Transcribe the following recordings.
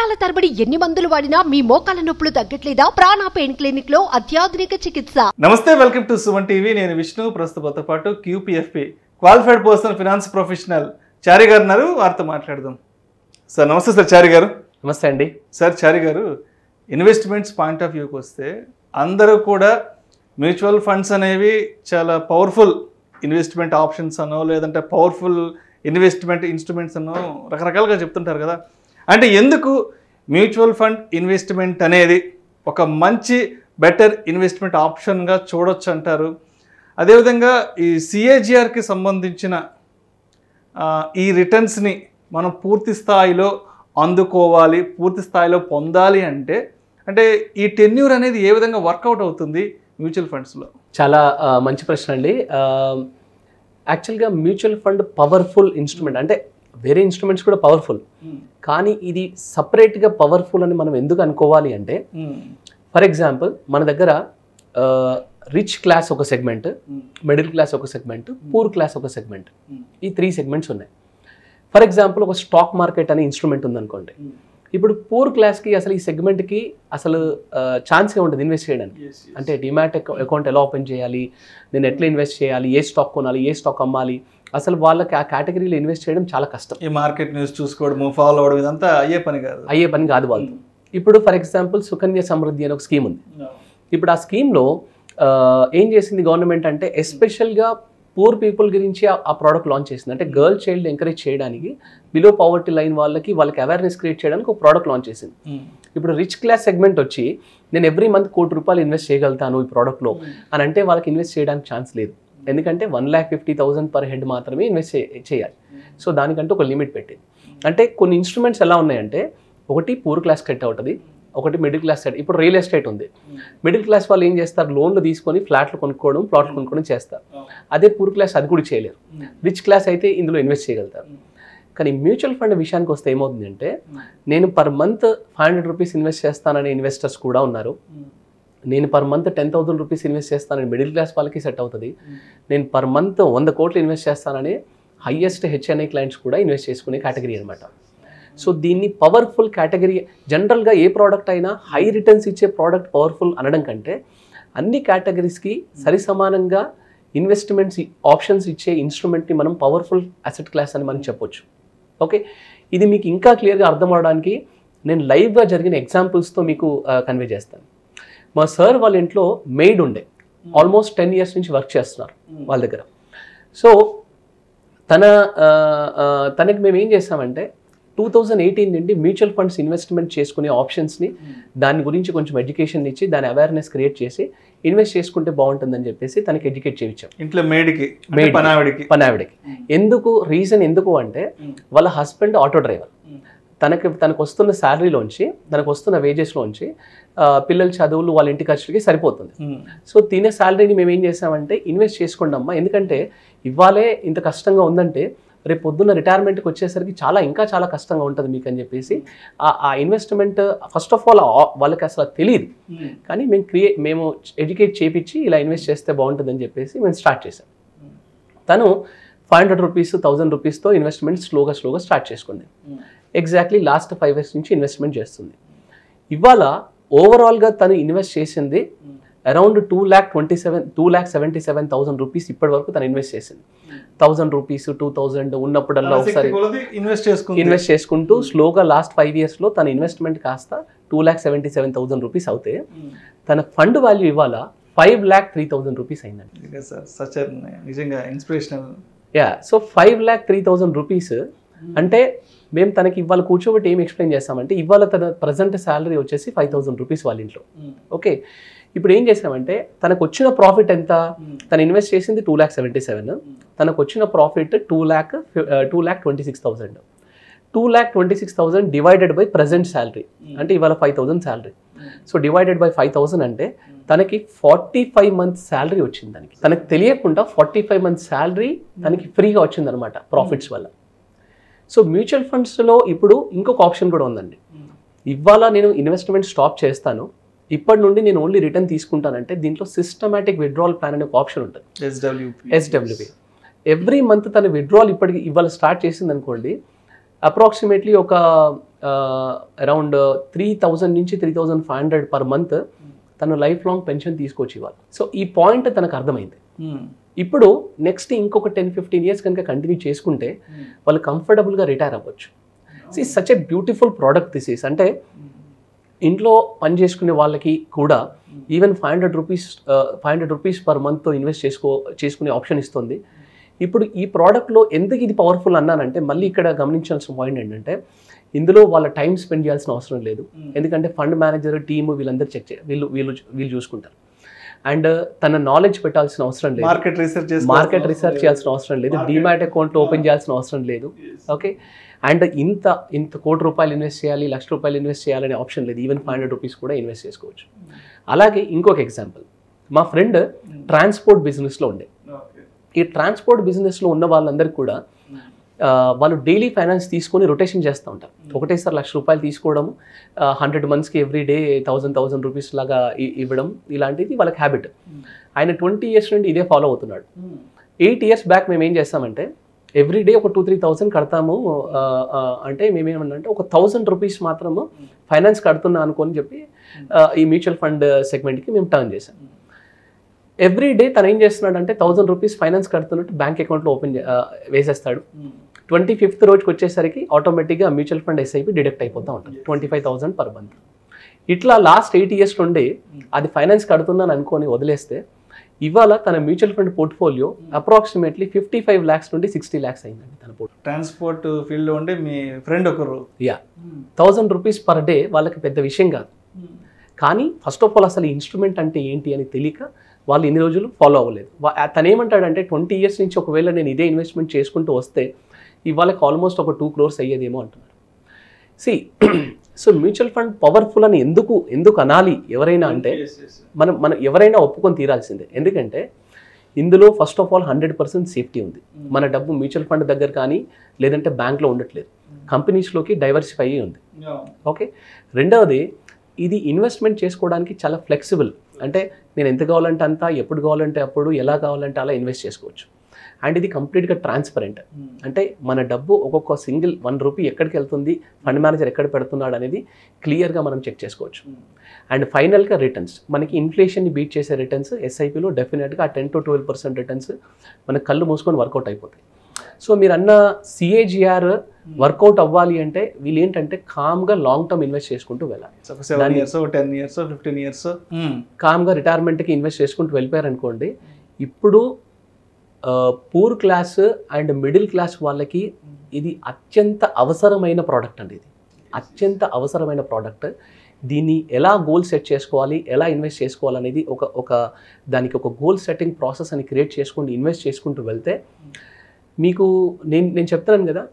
సంవత్సరాల తరబడి ఎన్ని మందులు వాడినా మీ మోకాల నొప్పులు తగ్గట్లేదా? ప్రాణ పెయిన్ క్లినిక్ లో అత్యాధునిక చికిత్స. నమస్తే, వెల్కమ్ టు సుమన్ టీవీ. నేను విష్ణు. ప్రస్తుతంతో పాటు QPFP qualified personal finance professional Chari గారు ఉన్నారు. వారితో మాట్లాడదాం. సార్ నమస్తే. సార్ చారి గారు నమస్తే అండి. సార్ చారి గారు, ఇన్వెస్ట్మెంట్స్ పాయింట్ ఆఫ్ వ్యూకి వస్తే అందరూ కూడా మ్యూచువల్ ఫండ్స్ అనేవి చాలా పవర్ఫుల్ ఇన్వెస్ట్మెంట్ ఆప్షన్స్ అనో లేదంటే పవర్ఫుల్ ఇన్వెస్ట్మెంట్ ఇన్స్ట్రుమెంట్స్ అనో రకరకాలుగా చెప్తుంటారు కదా. అంటే ఎందుకు మ్యూచువల్ ఫండ్ ఇన్వెస్ట్మెంట్ అనేది ఒక మంచి బెటర్ ఇన్వెస్ట్మెంట్ ఆప్షన్గా చూడొచ్చు అంటారు? అదేవిధంగా ఈ CAGRకి సంబంధించిన ఈ రిటర్న్స్ని మనం పూర్తి స్థాయిలో అందుకోవాలి, పూర్తి స్థాయిలో పొందాలి అంటే ఈ టెన్యూర్ అనేది ఏ విధంగా వర్కౌట్ అవుతుంది మ్యూచువల్ ఫండ్స్లో? చాలా మంచి ప్రశ్న అండి. యాక్చువల్గా మ్యూచువల్ ఫండ్ పవర్ఫుల్ ఇన్స్ట్రుమెంట్. అంటే వేరే ఇన్స్ట్రుమెంట్స్ కూడా పవర్ఫుల్, కానీ ఇది సపరేట్గా పవర్ఫుల్ అని మనం ఎందుకు అనుకోవాలి అంటే, ఫర్ ఎగ్జాంపుల్ మన దగ్గర రిచ్ క్లాస్ ఒక సెగ్మెంట్, మిడిల్ క్లాస్ ఒక సెగ్మెంట్, పూర్ క్లాస్ ఒక సెగ్మెంట్, ఈ 3 సెగ్మెంట్స్ ఉన్నాయి. ఫర్ ఎగ్జాంపుల్ ఒక స్టాక్ మార్కెట్ అనే ఇన్స్ట్రుమెంట్ ఉందనుకోండి. ఇప్పుడు పూర్ క్లాస్కి అసలు ఈ సెగ్మెంట్కి అసలు ఛాన్సే ఉంటుంది ఇన్వెస్ట్ చేయడానికి. అంటే డిమాట్ అకౌంట్ ఎలా ఓపెన్ చేయాలి, నేను ఎట్లా ఇన్వెస్ట్ చేయాలి, ఏ స్టాక్ కొనాలి, ఏ స్టాక్ అమ్మాలి, అసలు వాళ్ళకి ఆ కేటగిరీలో ఇన్వెస్ట్ చేయడం చాలా కష్టం. ఈ మార్కెట్ న్యూస్ చూసుకోవడం, ఫాలో అవడం, ఇదంతా అయ్యే పని కాదు వాళ్ళతో. ఇప్పుడు ఫర్ ఎగ్జాంపుల్ సుకన్య సమృద్ధి అనే ఒక స్కీమ్ ఉంది. ఇప్పుడు ఆ స్కీమ్లో ఏం చేసింది గవర్నమెంట్ అంటే, ఎస్పెషల్గా పూర్ పీపుల్ గురించి ఆ ప్రోడక్ట్ లాంచ్ చేసింది. అంటే గర్ల్ చైల్డ్ ఎంకరేజ్ చేయడానికి, బిలో పవర్టీ లైన్ వాళ్ళకి అవేర్నెస్ క్రియేట్ చేయడానికి ఒక ప్రోడక్ట్ లాంచ్ చేసింది. ఇప్పుడు రిచ్ క్లాస్ సెగ్మెంట్ వచ్చి నేను ఎవ్రీ మంత్ ₹1 కోటి ఇన్వెస్ట్ చేయగలుగుతాను ఈ ప్రోడక్ట్లో అని అంటే వాళ్ళకి ఇన్వెస్ట్ చేయడానికి ఛాన్స్ లేదు. ఎందుకంటే 1,50,000 పర్ హెడ్ మాత్రమే ఇన్వెస్ట్ చేయాలి. సో దానికంటే ఒక లిమిట్ పెట్టింది. అంటే కొన్ని ఇన్స్ట్రుమెంట్స్ ఎలా ఉన్నాయంటే, ఒకటి పూర్ క్లాస్ సెట్ అవుతుంది, ఒకటి మిడిల్ క్లాస్ సెట్. ఇప్పుడు రియల్ ఎస్టేట్ ఉంది. మిడిల్ క్లాస్ వాళ్ళు ఏం చేస్తారు, లోన్లు తీసుకొని ఫ్లాట్లు కొనుక్కోవడం, ప్లాట్లు కొనుక్కోవడం చేస్తారు. అదే పూర్ క్లాస్ అది కూడా చేయలేరు. రిచ్ క్లాస్ అయితే ఇందులో ఇన్వెస్ట్ చేయగలుగుతారు. కానీ మ్యూచువల్ ఫండ్ విషయానికి వస్తే ఏమవుతుందంటే, నేను పర్ మంత్ ₹500 ఇన్వెస్ట్ చేస్తాననే ఇన్వెస్టర్స్ కూడా ఉన్నారు. నేను పర్ మంత్ ₹10,000 ఇన్వెస్ట్ చేస్తానని మిడిల్ క్లాస్ వాళ్ళకి సెట్ అవుతుంది. నేను పర్ మంత్ 100 కోట్లు ఇన్వెస్ట్ చేస్తానని హైయెస్ట్ HNI క్లయింట్స్ కూడా ఇన్వెస్ట్ చేసుకునే కేటగిరీ అనమాట. సో దీన్ని పవర్ఫుల్ కేటగిరీ. జనరల్గా ఏ ప్రోడక్ట్ అయినా హై రిటర్న్స్ ఇచ్చే ప్రోడక్ట్ పవర్ఫుల్ అనడం కంటే, అన్ని కేటగిరీస్కి సరిసమానంగా ఇన్వెస్ట్మెంట్స్ ఆప్షన్స్ ఇచ్చే ఇన్స్ట్రుమెంట్ని మనం పవర్ఫుల్ అసెట్ క్లాస్ అని మనం చెప్పొచ్చు. ఓకే, ఇది మీకు ఇంకా క్లియర్గా అర్థం అవడానికి నేను లైవ్గా జరిగిన ఎగ్జాంపుల్స్తో మీకు కన్వే చేస్తాను. మా సార్ వాళ్ళ ఇంట్లో మెయిడ్ ఉండే, ఆల్మోస్ట్ 10 years నుంచి వర్క్ చేస్తున్నారు వాళ్ళ దగ్గర. సో తనకి మేము ఏం చేస్తామంటే, 2018 నుండి మ్యూచువల్ ఫండ్స్ ఇన్వెస్ట్మెంట్ చేసుకునే ఆప్షన్స్ని, దాని గురించి కొంచెం ఎడ్యుకేషన్ ఇచ్చి, దాని అవేర్నెస్ క్రియేట్ చేసి ఇన్వెస్ట్ చేసుకుంటే బాగుంటుందని చెప్పేసి తనకి ఎడ్యుకేట్ చేయించాం. ఇంట్లో పనావిడికి. రీజన్ ఎందుకు అంటే, వాళ్ళ హస్బెండ్ ఆటో డ్రైవర్. తనకు వస్తున్న శాలరీలోంచి, తనకు వస్తున్న వేజెస్లోంచి పిల్లల చదువులు, వాళ్ళ ఇంటి ఖర్చులకి సరిపోతుంది. సో తినే శాలరీని మేము ఏం చేసామంటే, ఇన్వెస్ట్ చేసుకోండి అమ్మా, ఎందుకంటే ఇవ్వాలే ఇంత కష్టంగా ఉందంటే రేపు పొద్దున్న రిటైర్మెంట్కి వచ్చేసరికి ఇంకా చాలా కష్టంగా ఉంటుంది మీకు అని చెప్పేసి ఆ ఇన్వెస్ట్మెంట్ ఫస్ట్ ఆఫ్ ఆల్ వాళ్ళకి అసలు తెలియదు. కానీ మేము ఎడ్యుకేట్ చేయించి ఇలా ఇన్వెస్ట్ చేస్తే బాగుంటుందని చెప్పేసి మేము స్టార్ట్ చేసాం. తను ₹500, ₹1,000తో ఇన్వెస్ట్మెంట్ స్లోగా స్టార్ట్ చేసుకుంది. ఎగ్జాక్ట్లీ లాస్ట్ 5 years నుంచి ఇన్వెస్ట్మెంట్ చేస్తుంది. ఇవాళ ఓవరాల్గా తను ఇన్వెస్ట్ చేసింది అరౌండ్ ₹2,77,000 ఇప్పటి వరకు తను ఇన్వెస్ట్ చేసింది. ₹1,000, 2,000 ఉన్నప్పుడల్లా ఒకసారి ఇన్వెస్ట్ చేసుకుంటూ స్లోగా లాస్ట్ 5 yearsలో తన ఇన్వెస్ట్మెంట్ కాస్త ₹2,77,000 అవుతే, తన ఫండ్ వాల్యూ ఇవాళ ₹5,03,000 అయిందండి. సో ₹5,03,000 అంటే మేము తనకి ఇవాళ కూర్చోబెట్టి ఏం ఎక్స్ప్లెయిన్ చేస్తామంటే, ఇవాళ తన ప్రజెంట్ శాలరీ వచ్చేసి ₹5,000 వాళ్ళ ఇంట్లో. ఓకే, ఇప్పుడు ఏం చేసామంటే, తనకు వచ్చిన ప్రాఫిట్ ఎంత, తను ఇన్వెస్ట్ చేసింది 2,77,000, తనకు వచ్చిన profit 2,26,000. 2,26,000 divided by present salary, అంటే ఇవాళ 5,000 శాలరీ. సో డివైడెడ్ బై 5,000 అంటే తనకి 45 months శాలరీ వచ్చింది. తనకి తెలియకుండా 45 months శాలరీ తనకి ఫ్రీగా వచ్చిందనమాట ప్రాఫిట్స్ వల్ల. సో మ్యూచువల్ ఫండ్స్లో ఇప్పుడు ఇంకొక ఆప్షన్ కూడా ఉందండి. ఇవాళ నేను ఇన్వెస్ట్మెంట్ స్టాప్ చేస్తాను, ఇప్పటి నుండి నేను ఓన్లీ రిటర్న్ తీసుకుంటానంటే దీంట్లో సిస్టమాటిక్ విత్డ్రావల్ ప్లాన్ అనే ఒక ఆప్షన్ ఉంటుంది, SWP. ఎవ్రీ మంత్ తన విత్డ్రావల్ ఇవాళ స్టార్ట్ చేసింది అనుకోండి, అప్రాక్సిమేట్లీ ఒక అరౌండ్ 3,000 నుంచి 3,500 పర్ మంత్ తను లైఫ్ లాంగ్ పెన్షన్ తీసుకొచ్చి ఇవ్వాలి. సో ఈ పాయింట్ తనకు అర్థమైంది. ఇప్పుడు నెక్స్ట్ ఇంకొక 10-15 ఇయర్స్ కనుక కంటిన్యూ చేసుకుంటే వాళ్ళు కంఫర్టబుల్గా రిటైర్ అవ్వచ్చు. See such a beautiful product this is. అంటే ఇంట్లో పని చేసుకునే వాళ్ళకి కూడా ఈవెన్ 500 రూపీస్ పర్ మంత్తో ఇన్వెస్ట్ చేసుకునే ఆప్షన్ ఇస్తుంది. ఇప్పుడు ఈ ప్రోడక్ట్లో ఎందుకు ఇది పవర్ఫుల్ అన్నానంటే మళ్ళీ ఇక్కడ గమనించాల్సిన పాయింట్ ఏంటంటే ఇందులో వాళ్ళ టైం స్పెండ్ చేయాల్సిన అవసరం లేదు. ఎందుకంటే ఫండ్ మేనేజర్ టీము వీళ్ళందరూ వీళ్ళు చూసుకుంటారు. అండ్ తన నాలెడ్జ్ పెట్టాల్సిన అవసరం లేదు, మార్కెట్ రీసెర్చ్ చేయాల్సిన అవసరం లేదు, డీమ్యాట్ అకౌంట్ ఓపెన్ చేయాల్సిన అవసరం లేదు. ఓకే, అండ్ ఇంత ₹1,00,00,000 ఇన్వెస్ట్ చేయాలి, ₹1,00,000 ఇన్వెస్ట్ చేయాలనే ఆప్షన్ లేదు. ఈవెన్ 500 రూపీస్ కూడా ఇన్వెస్ట్ చేసుకోవచ్చు. అలాగే ఇంకొక ఎగ్జాంపుల్, మా ఫ్రెండ్ ట్రాన్స్పోర్ట్ బిజినెస్లో ఉండే. ఈ ట్రాన్స్పోర్ట్ బిజినెస్లో ఉన్న వాళ్ళందరికీ కూడా వాళ్ళు డైలీ ఫైనాన్స్ తీసుకొని రొటేషన్ చేస్తూ ఉంటారు. ఒకటేసారి ₹1,00,000 తీసుకోవడము, 100 మంత్స్కి ఎవ్రీ డే 1,000 రూపీస్ లాగా ఇవ్వడం, ఇలాంటిది వాళ్ళకి హ్యాబిట్. ఆయన 20 ఇయర్స్ నుండి ఇదే ఫాలో అవుతున్నాడు. 8 ఇయర్స్ బ్యాక్ మేము ఏం చేస్తామంటే ఎవ్రీ డే ఒక 2-3,000 కడతాము. అంటే మేమేమన్నా ఒక 1,000 రూపీస్ మాత్రము ఫైనాన్స్ కడుతున్నా అనుకొని చెప్పి ఈ మ్యూచువల్ ఫండ్ సెగ్మెంట్కి మేము టర్న్ చేసాం. ఎవ్రీ డే తను ఏం చేస్తున్నాడంటే 1,000 రూపీస్ ఫైనాన్స్ కడుతున్నట్టు బ్యాంక్ అకౌంట్లో వేసేస్తాడు. 25th రోజుకి వచ్చేసరికి ఆటోమేటిక్గా మ్యూచువల్ ఫండ్ ఎస్ఐపి డిడక్ట్ అయిపోతూ ఉంటుంది 25,000 పర్ మంత్. ఇట్లా లాస్ట్ 8 ఇయర్స్ నుండి అది ఫైనాన్స్ కడుతున్నాను అనుకొని వదిలేస్తే ఇవాళ తన mutual fund portfolio approximately 55 lakhs నుండి 60 lakhs అయిందండి తన పోర్ట్ఫోలియో. ట్రాన్స్పోర్ట్ ఫీల్డ్లో ఉండే మీ ఫ్రెండ్ ఒకరు 1,000 రూపీస్ పర్ డే వాళ్ళకి పెద్ద విషయం కాదు. కానీ ఫస్ట్ ఆఫ్ ఆల్ అసలు ఇన్స్ట్రుమెంట్ అంటే ఏంటి అని తెలియక వాళ్ళు ఇన్ని రోజులు ఫాలో అవ్వలేదు. తను ఏమంటాడంటే 20 ఇయర్స్ నుంచి ఒకవేళ నేను ఇదే ఇన్వెస్ట్మెంట్ చేసుకుంటూ వస్తే ఇవాళకి ఆల్మోస్ట్ ఒక 2 crores అయ్యేదేమో అంటున్నారు. సో మ్యూచువల్ ఫండ్ పవర్ఫుల్ అని ఎందుకు అనాలి ఎవరైనా అంటే మనం ఎవరైనా ఒప్పుకొని తీరాల్సిందే. ఎందుకంటే ఇందులో ఫస్ట్ ఆఫ్ ఆల్ 100% సేఫ్టీ ఉంది. మన డబ్బు మ్యూచువల్ ఫండ్ దగ్గర కానీ లేదంటే బ్యాంక్లో ఉండట్లేదు, కంపెనీస్లోకి డైవర్సిఫై అయ్యి ఉంది. ఓకే, రెండవది ఇది ఇన్వెస్ట్మెంట్ చేసుకోవడానికి చాలా ఫ్లెక్సిబుల్. అంటే నేను ఎంత కావాలంటే అంత, ఎప్పుడు కావాలంటే అప్పుడు, ఎలా కావాలంటే అలా ఇన్వెస్ట్ చేసుకోవచ్చు. అండ్ ఇది కంప్లీట్గా ట్రాన్స్పరెంట్. అంటే మన డబ్బు ఒక్కొక్క సింగిల్ ₹1 ఎక్కడికి వెళ్తుంది, ఫండ్ మేనేజర్ ఎక్కడ పెడుతున్నాడు అనేది క్లియర్గా మనం చెక్ చేసుకోవచ్చు. అండ్ ఫైనల్గా రిటర్న్స్, మనకి ఇన్ఫ్లేషన్ని బీట్ చేసే రిటర్న్స్ ఎస్ఐపిలో డెఫినెట్గా 10-12% రిటర్న్స్ మనకు కళ్ళు మూసుకొని వర్కౌట్ అయిపోతాయి. సో మీరు అన్న CAGR వర్కౌట్ అవ్వాలి అంటే వీళ్ళు ఏంటంటే కామ్గా లాంగ్ టర్మ్ ఇన్వెస్ట్ చేసుకుంటూ వెళ్ళాలి. 7 years, 10 years, 15 years కామ్గా రిటైర్మెంట్కి ఇన్వెస్ట్ చేసుకుంటూ వెళ్ళిపోయారు అనుకోండి. ఇప్పుడు poor class and middle class వాళ్ళకి ఇది అత్యంత అవసరమైన ప్రోడక్ట్ అండి. ఇది అత్యంత అవసరమైన ప్రోడక్ట్. దీన్ని ఎలా గోల్ సెట్ చేసుకోవాలి, ఎలా ఇన్వెస్ట్ చేసుకోవాలనేది దానికి ఒక గోల్ సెట్టింగ్ ప్రాసెస్ అని క్రియేట్ చేసుకుంటూ ఇన్వెస్ట్ చేసుకుంటూ వెళ్తే మీకు నేను చెప్తున్నాను కదా,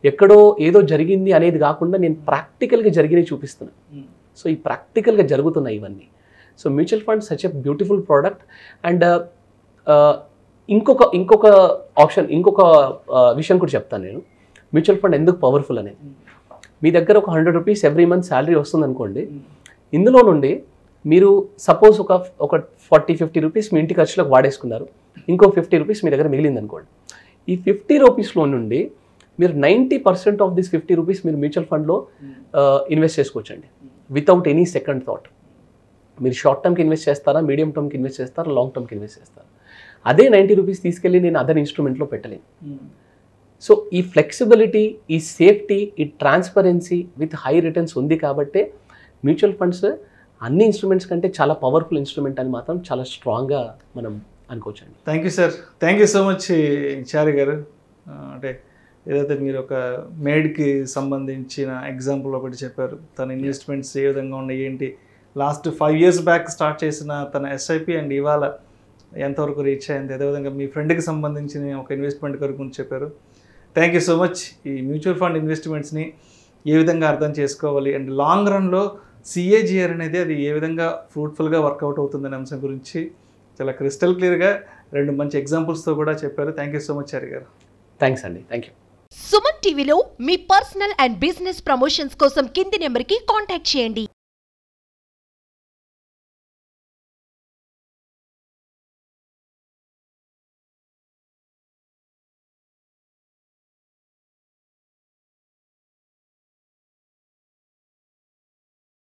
ఎక్కడో ఏదో జరిగింది అనేది కాకుండా నేను ప్రాక్టికల్గా జరిగినవి చూపిస్తున్నాను. సో ఈ ప్రాక్టికల్గా జరుగుతున్నాయి ఇవన్నీ. So mutual fund such a beautiful product. And ఇంకొక ఆప్షన్, ఇంకొక విషయం కూడా చెప్తాను నేను. మ్యూచువల్ ఫండ్ ఎందుకు పవర్ఫుల్ అనేది, మీ దగ్గర ఒక 100 రూపీస్ ఎవ్రీ మంత్ శాలరీ వస్తుంది అనుకోండి. ఇందులో నుండి మీరు సపోజ్ ఒక 40-50 రూపీస్ మీ ఇంటి ఖర్చులకు వాడేసుకున్నారు, ఇంకో 50 రూపీస్ మీ దగ్గర మిగిలింది అనుకోండి. ఈ 50 రూపీస్లో నుండి మీరు 90% ఆఫ్ దిస్ 50 రూపీస్ మీరు మ్యూచువల్ ఫండ్లో ఇన్వెస్ట్ చేసుకోవచ్చండి వితౌట్ ఎనీ సెకండ్ థాట్. మీరు షార్ట్ టర్మ్కి ఇన్వెస్ట్ చేస్తారా, మీడియం టర్మ్కి ఇన్వెస్ట్ చేస్తారా, లాంగ్ టర్మ్కి ఇన్వెస్ట్ చేస్తారా. అదే 90 రూపీస్ తీసుకెళ్ళి నేను అదర్ ఇన్స్ట్రుమెంట్లో పెట్టలేను. సో ఈ ఫ్లెక్సిబిలిటీ, ఈ సేఫ్టీ, ఈ ట్రాన్స్పరెన్సీ విత్ హై రిటర్న్స్ ఉంది కాబట్టే మ్యూచువల్ ఫండ్స్ అన్ని ఇన్స్ట్రుమెంట్స్ కంటే చాలా పవర్ఫుల్ ఇన్స్ట్రుమెంట్ అని మాత్రం చాలా స్ట్రాంగ్గా మనం అనుకోవచ్చండి. Thank you sir, thank you so much Chari గారు. అంటే ఏదైతే మీరు ఒక మేడ్కి సంబంధించిన ఎగ్జాంపుల్ ఒకటి చెప్పారు, తన ఇన్వెస్ట్మెంట్స్ ఏ విధంగా ఉన్నాయి ఏంటి, లాస్ట్ 5 years బ్యాక్ స్టార్ట్ చేసిన తన ఎస్ఐపి అండ్ ఇవాళ ఎంతవరకు రీచ్ అయింది, అదేవిధంగా మీ ఫ్రెండ్కి సంబంధించిన ఒక ఇన్వెస్ట్మెంట్ గురించి చెప్పారు. Thank you so much. ఈ మ్యూచువల్ ఫండ్ ఇన్వెస్ట్మెంట్స్ని ఏ విధంగా అర్థం చేసుకోవాలి అండ్ లాంగ్ రన్లో CAGR అనేది అది ఏ విధంగా ఫ్రూట్ఫుల్గా వర్కౌట్ అవుతుందనే అంశం గురించి చాలా క్రిస్టల్ క్లియర్గా 2 మంచి ఎగ్జాంపుల్స్తో కూడా చెప్పారు. Thank you so much Chari గారు. థ్యాంక్స్ అండి, థ్యాంక్ యూ. సుమన్ టీవీలో మీ పర్సనల్ అండ్ బిజినెస్ ప్రమోషన్స్ కోసం కింది నెంబర్కి కాంటాక్ట్ చేయండి.